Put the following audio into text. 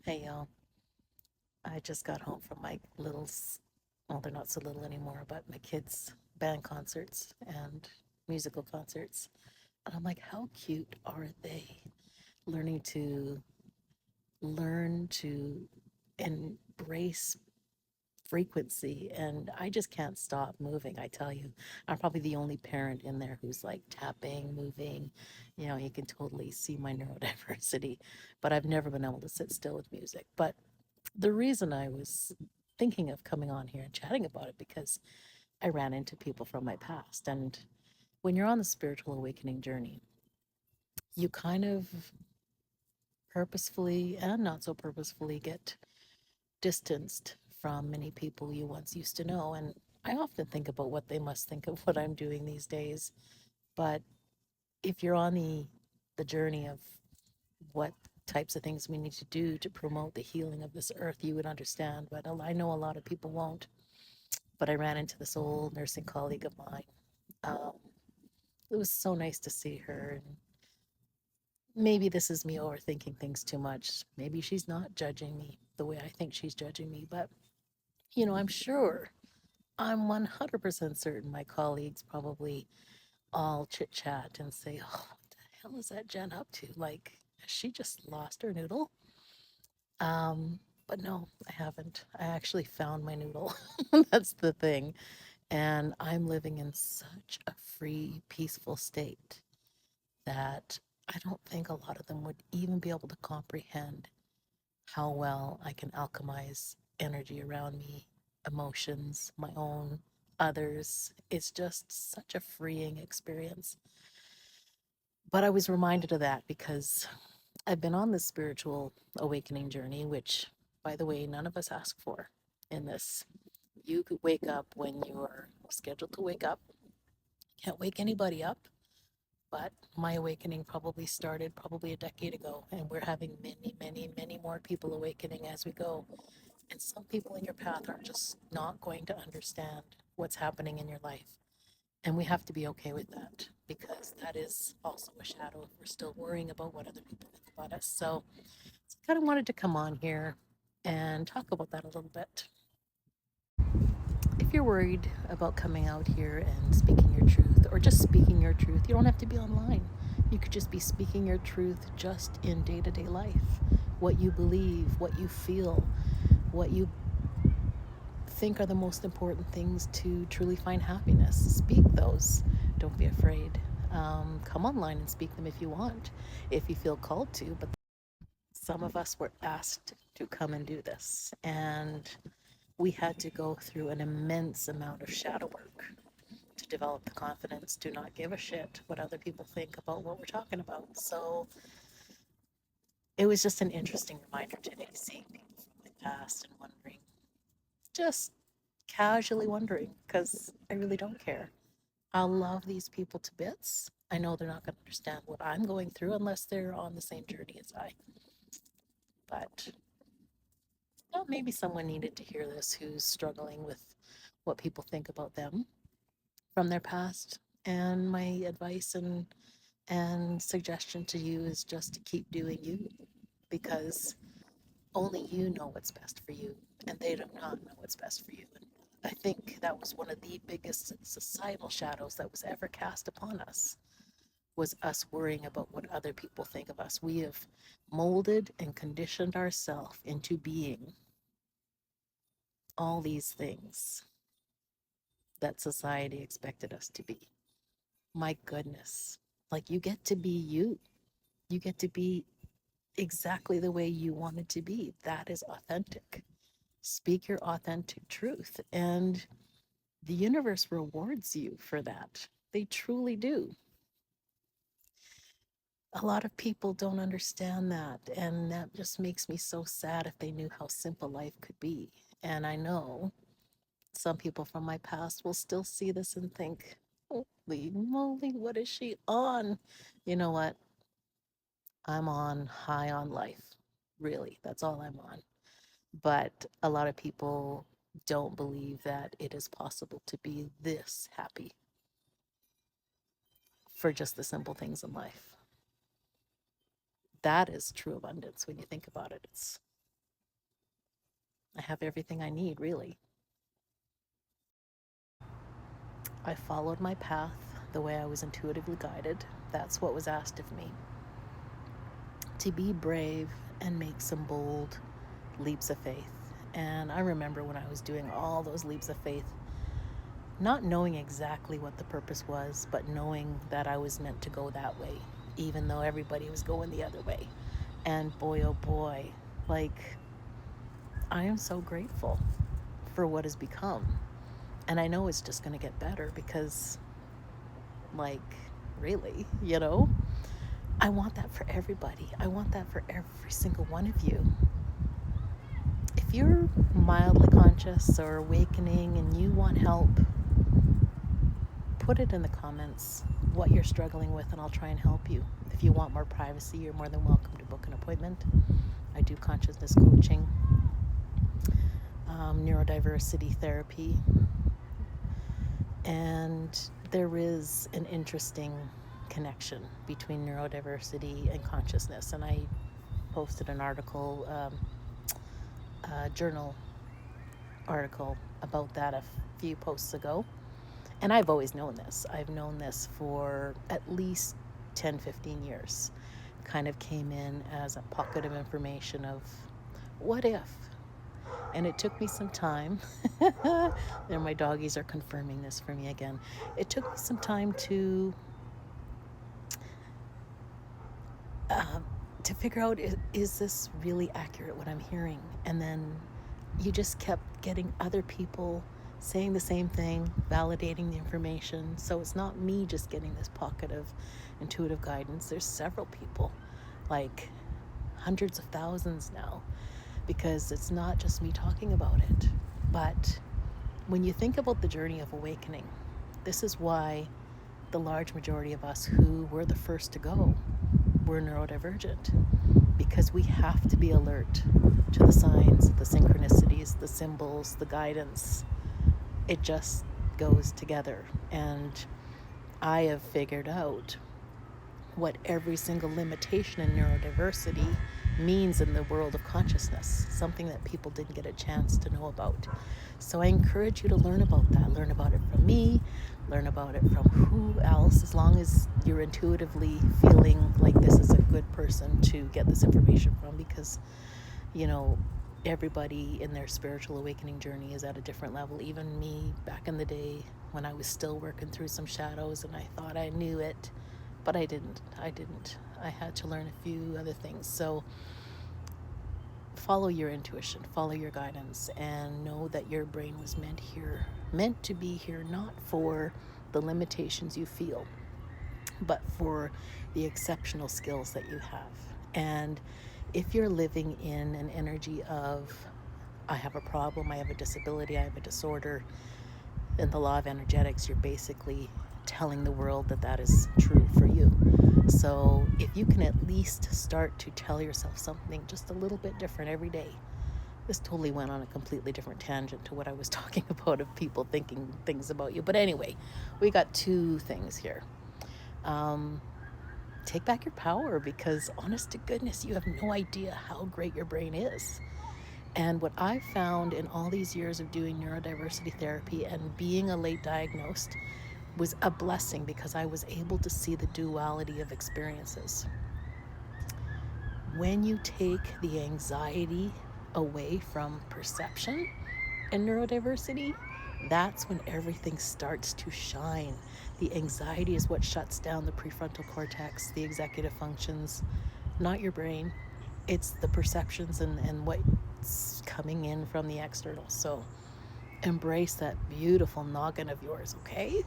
Hey y'all, I just got home from my littles. Well, they're not so little anymore, but my kids' band concerts and musical concerts. And I'm like, how cute are they? Learning to learn to embrace frequency. And I just can't stop moving. I tell you, I'm probably the only parent in there who's like tapping, moving. You can totally see my neurodiversity, but I've never been able to sit still with music. But the reason I was thinking of coming on here and chatting about it because I ran into people from my past. And when you're on the spiritual awakening journey, you kind of purposefully and not so purposefully get distanced from many people you once used to know. And I often think about what they must think of what I'm doing these days. But if you're on the journey of what types of things we need to do to promote the healing of this earth, you would understand. But I know a lot of people won't. But I ran into this old nursing colleague of mine. Um, it was so nice to see her. And maybe this is me overthinking things too much. Maybe she's not judging me the way I think she's judging me. But, I'm sure, I'm 100% certain my colleagues probably all chit chat and say, oh, what the hell is that Jen up to? Like, has she just lost her noodle? But no, I haven't. I actually found my noodle. That's the thing. And I'm living in such a free, peaceful state that I don't think a lot of them would even be able to comprehend how well I can alchemize energy around me, emotions, my own, others. It's just such a freeing experience. But I was reminded of that because I've been on this spiritual awakening journey, which, by the way, none of us ask for in this. You could wake up when you're scheduled to wake up. Can't wake anybody up. But my awakening probably started probably a decade ago, and we're having many, many, many more people awakening as we go. And some people in your path are just not going to understand what's happening in your life. And we have to be okay with that because that is also a shadow if we're still worrying about what other people think about us. So I kind of wanted to come on here and talk about that a little bit. If you're worried about coming out here and speaking your truth or just speaking your truth, you don't have to be online. You could just be speaking your truth just in day to day life. What you believe, what you feel, what you think are the most important things to truly find happiness. Speak those. Don't be afraid. Come online and speak them if you want, if you feel called to. But some of us were asked to come and do this. And we had to go through an immense amount of shadow work to develop the confidence to not give a shit what other people think about what we're talking about. So it was just an interesting reminder today, seeing people from my past and wondering, just casually wondering, because I really don't care. I love these people to bits. I know they're not going to understand what I'm going through unless they're on the same journey as I. But well, maybe someone needed to hear this who's struggling with what people think about them from their past. And my advice and suggestion to you is just to keep doing you because only you know what's best for you and they do not know what's best for you. And I think that was one of the biggest societal shadows that was ever cast upon us was us worrying about what other people think of us. We have molded and conditioned ourselves into being all these things that society expected us to be. My goodness. Like you get to be you. You get to be exactly the way you wanted to be. That is authentic. Speak your authentic truth. And the universe rewards you for that. They truly do. A lot of people don't understand that. And that just makes me so sad if they knew how simple life could be. And I know some people from my past will still see this and think, holy moly, what is she on? You know what? I'm on high on life. Really, that's all I'm on. But a lot of people don't believe that it is possible to be this happy for just the simple things in life. That is true abundance when you think about it. It's I have everything I need, really. I followed my path the way I was intuitively guided. That's what was asked of me. To be brave and make some bold leaps of faith. And I remember when I was doing all those leaps of faith, not knowing exactly what the purpose was, but knowing that I was meant to go that way, even though everybody was going the other way. And boy, oh boy, like, I am so grateful for what has become. And I know it's just going to get better because, like, really, I want that for everybody. I want that for every single one of you. If you're mildly conscious or awakening and you want help, put it in the comments what you're struggling with, and I'll try and help you. If you want more privacy, you're more than welcome to book an appointment. I do consciousness coaching, neurodiversity therapy, and there is an interesting connection between neurodiversity and consciousness. And I posted an article, a journal article about that a few posts ago. And I've always known this. I've known this for at least 10, 15 years. Kind of came in as a pocket of information of what if? And it took me some time. And my doggies are confirming this for me again. It took me some time to figure out, is this really accurate what I'm hearing? And then you just kept getting other people saying the same thing, validating the information. So it's not me just getting this pocket of intuitive guidance. There's several people, like hundreds of thousands now, because it's not just me talking about it. But when you think about the journey of awakening, this is why the large majority of us who were the first to go were neurodivergent, because we have to be alert to the signs, the synchronicities, the symbols, the guidance. It just goes together. And I have figured out what every single limitation in neurodiversity means in the world of consciousness, something that people didn't get a chance to know about. So I encourage you to learn about that. Learn about it from me, learn about it from who else, as long as you're intuitively feeling like this is a good person to get this information from, because, everybody in their spiritual awakening journey is at a different level. Even me back in the day when I was still working through some shadows and I thought I knew it, but I didn't. I had to learn a few other things. So follow your intuition, follow your guidance, and know that your brain was meant to be here, not for the limitations you feel, but for the exceptional skills that you have. And if you're living in an energy of, I have a problem, I have a disability, I have a disorder, in the law of energetics, you're basically telling the world that that is true for you. So if you can at least start to tell yourself something just a little bit different every day. This totally went on a completely different tangent to what I was talking about of people thinking things about you. But anyway, we got two things here. Take back your power, because honest to goodness, you have no idea how great your brain is. And what I've found in all these years of doing neurodiversity therapy and being a late diagnosed was a blessing, because I was able to see the duality of experiences. When you take the anxiety away from perception in neurodiversity, that's when everything starts to shine. The anxiety is what shuts down the prefrontal cortex, the executive functions, not your brain. It's the perceptions and what's coming in from the external. So embrace that beautiful noggin of yours, okay?